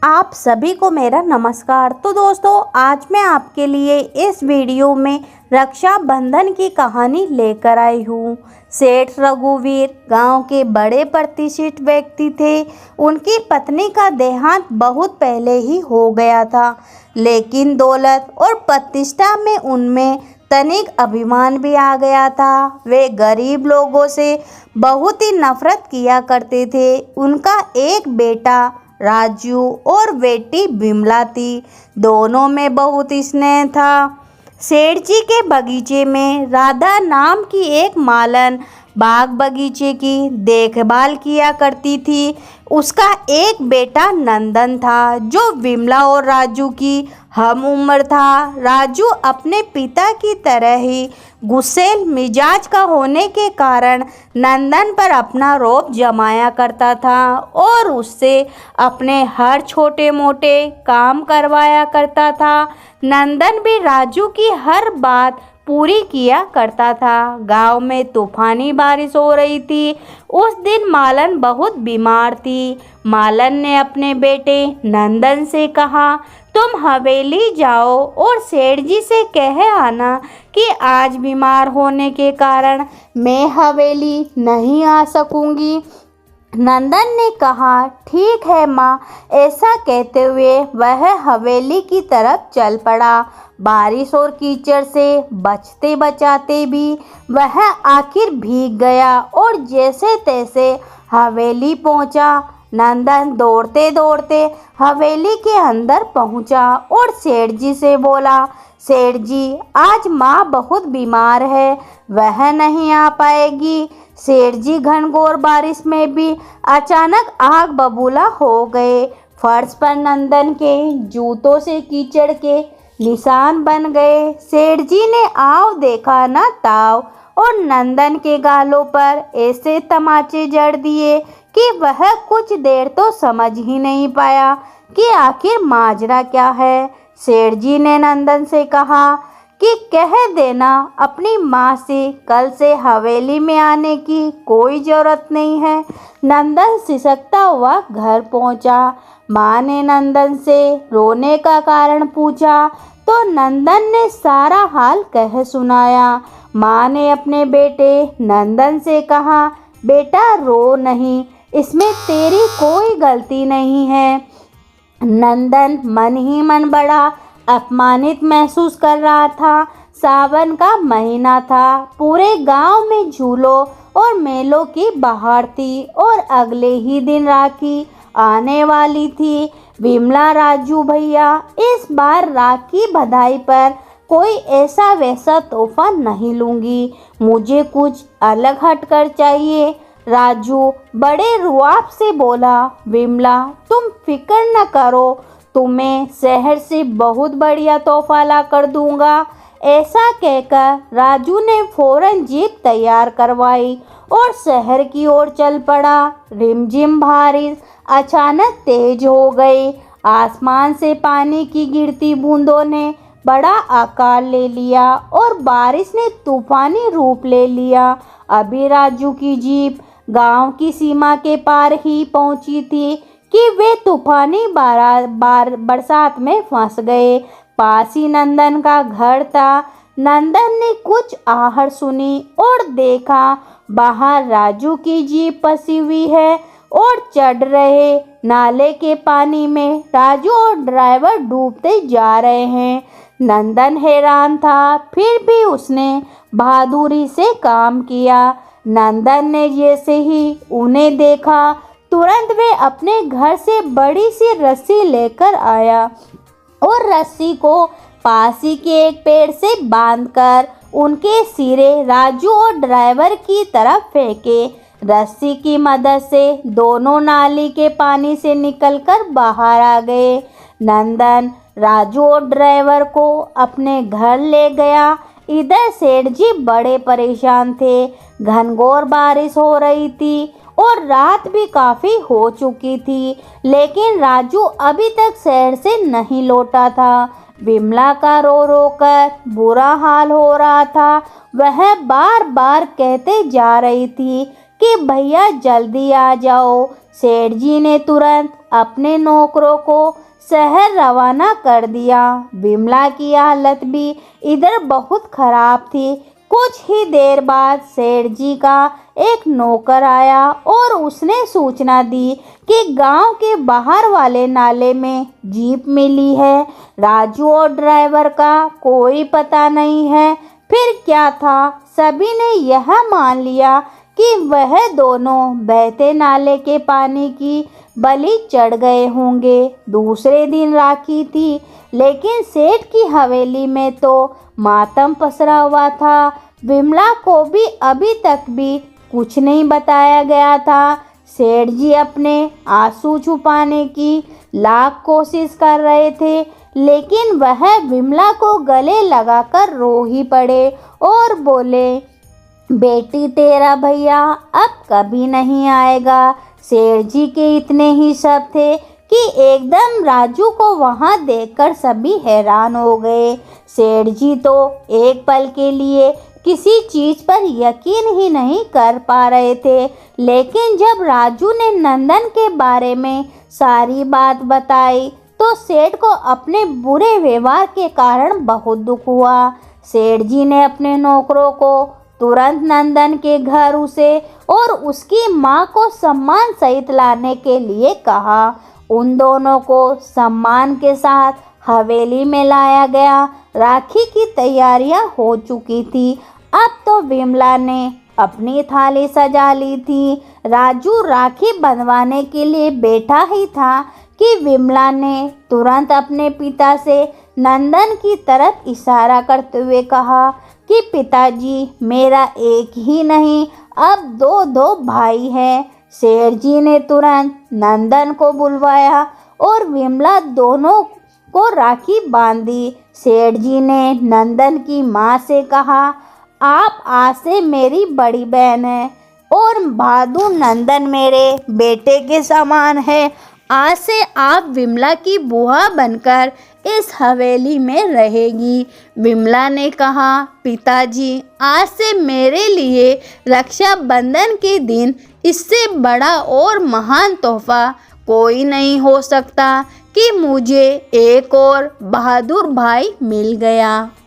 आप सभी को मेरा नमस्कार। तो दोस्तों, आज मैं आपके लिए इस वीडियो में रक्षाबंधन की कहानी लेकर आई हूँ। सेठ रघुवीर गांव के बड़े प्रतिष्ठित व्यक्ति थे। उनकी पत्नी का देहांत बहुत पहले ही हो गया था, लेकिन दौलत और प्रतिष्ठा में उनमें तनिक अभिमान भी आ गया था। वे गरीब लोगों से बहुत ही नफरत किया करते थे। उनका एक बेटा राजू और बेटी बिमला थी। दोनों में बहुत स्नेह था। सेठ जी के बगीचे में राधा नाम की एक मालन बाग बगीचे की देखभाल किया करती थी। उसका एक बेटा नंदन था, जो बिमला और राजू की हम उम्र था। राजू अपने पिता की तरह ही गुस्सैल मिजाज का होने के कारण नंदन पर अपना रौब जमाया करता था और उससे अपने हर छोटे मोटे काम करवाया करता था। नंदन भी राजू की हर बात पूरी किया करता था। गांव में तूफानी बारिश हो रही थी। उस दिन मालन बहुत बीमार थी। मालन ने अपने बेटे नंदन से कहा, तुम हवेली जाओ और सेठ जी से कह आना कि आज बीमार होने के कारण मैं हवेली नहीं आ सकूंगी। नंदन ने कहा, ठीक है माँ। ऐसा कहते हुए वह हवेली की तरफ चल पड़ा। बारिश और कीचड़ से बचते बचाते भी वह आखिर भीग गया और जैसे तैसे हवेली पहुंचा। नंदन दौड़ते दौड़ते हवेली के अंदर पहुंचा और सेठ जी से बोला, सेठ जी, आज माँ बहुत बीमार है, वह नहीं आ पाएगी। सेठ जी घनघोर बारिश में भी अचानक आग बबूला हो गए। फर्श पर नंदन के जूतों से कीचड़ के निशान बन गए। सेठ जी ने आओ देखा ना ताव और नंदन के गालों पर ऐसे तमाचे जड़ दिए कि वह कुछ देर तो समझ ही नहीं पाया कि आखिर माजरा क्या है। सेठ जी ने नंदन से कहा कि कह देना अपनी माँ से कल से हवेली में आने की कोई ज़रूरत नहीं है। नंदन सिसकता हुआ घर पहुँचा। माँ ने नंदन से रोने का कारण पूछा तो नंदन ने सारा हाल कह सुनाया। माँ ने अपने बेटे नंदन से कहा, बेटा रो नहीं, इसमें तेरी कोई गलती नहीं है। नंदन मन ही मन बड़ा अपमानित महसूस कर रहा था। सावन का महीना था। पूरे गांव में झूलों और मेलों की बहार थी और अगले ही दिन राखी आने वाली थी। बिमला, राजू भैया, इस बार राखी बधाई पर कोई ऐसा वैसा तोहफा नहीं लूँगी, मुझे कुछ अलग हटकर चाहिए। राजू बड़े रुआब से बोला, बिमला तुम फिक्र न करो, तुम्हें शहर से बहुत बढ़िया तोहफा ला कर दूंगा। ऐसा कहकर राजू ने फौरन जीप तैयार करवाई और शहर की ओर चल पड़ा। रिमझिम बारिश अचानक तेज हो गई। आसमान से पानी की गिरती बूंदों ने बड़ा आकार ले लिया और बारिश ने तूफानी रूप ले लिया। अभी राजू की जीप गांव की सीमा के पार ही पहुंची थी कि वे तूफानी बरसात में फंस गए। पास ही नंदन का घर था। नंदन ने कुछ आहट सुनी और देखा बाहर राजू की जीप फंसी हुई है और चढ़ रहे नाले के पानी में राजू और ड्राइवर डूबते जा रहे हैं। नंदन हैरान था, फिर भी उसने बहादुरी से काम किया। नंदन ने जैसे ही उन्हें देखा, तुरंत वे अपने घर से बड़ी सी रस्सी लेकर आया और रस्सी को पास ही के एक पेड़ से बांधकर उनके सिरे राजू और ड्राइवर की तरफ फेंके। रस्सी की मदद से दोनों नाली के पानी से निकलकर बाहर आ गए। नंदन राजू और ड्राइवर को अपने घर ले गया। इधर सेठ जी बड़े परेशान थे। घनघोर बारिश हो रही थी और रात भी काफ़ी हो चुकी थी, लेकिन राजू अभी तक शहर से नहीं लौटा था। बिमला का रो रो कर बुरा हाल हो रहा था। वह बार बार कहते जा रही थी कि भैया जल्दी आ जाओ, सेठ जी ने तुरंत अपने नौकरों को शहर रवाना कर दिया। विमला की हालत भी इधर बहुत खराब थी। कुछ ही देर बाद सेठ जी का एक नौकर आया और उसने सूचना दी कि गांव के बाहर वाले नाले में जीप मिली है। राजू और ड्राइवर का कोई पता नहीं है। फिर क्या था, सभी ने यह मान लिया कि वह दोनों बहते नाले के पानी की बलि चढ़ गए होंगे। दूसरे दिन राखी थी, लेकिन सेठ की हवेली में तो मातम पसरा हुआ था। विमला को भी अभी तक भी कुछ नहीं बताया गया था। सेठ जी अपने आंसू छुपाने की लाख कोशिश कर रहे थे, लेकिन वह विमला को गले लगाकर रो ही पड़े और बोले, बेटी तेरा भैया अब कभी नहीं आएगा। सेठ जी के इतने ही शब्द थे कि एकदम राजू को वहां देखकर सभी हैरान हो गए। सेठ जी तो एक पल के लिए किसी चीज पर यकीन ही नहीं कर पा रहे थे, लेकिन जब राजू ने नंदन के बारे में सारी बात बताई तो सेठ को अपने बुरे व्यवहार के कारण बहुत दुख हुआ। सेठ जी ने अपने नौकरों को तुरंत नंदन के घर उसे और उसकी मां को सम्मान सहित लाने के लिए कहा। उन दोनों को सम्मान के साथ हवेली में लाया गया। राखी की तैयारियां हो चुकी थी। अब तो विमला ने अपनी थाली सजा ली थी। राजू राखी बंधवाने के लिए बैठा ही था कि विमला ने तुरंत अपने पिता से नंदन की तरफ इशारा करते हुए कहा कि पिताजी, मेरा एक ही नहीं अब दो भाई हैं। सेठ जी ने तुरंत नंदन को बुलवाया और विमला दोनों को राखी बांधी। सेठ जी ने नंदन की मां से कहा, आप आज से मेरी बड़ी बहन है और बहादुर नंदन मेरे बेटे के समान है। आज से आप विमला की बुआ बनकर इस हवेली में रहेगी। विमला ने कहा, पिताजी, आज से मेरे लिए रक्षाबंधन के दिन इससे बड़ा और महान तोहफा कोई नहीं हो सकता कि मुझे एक और बहादुर भाई मिल गया।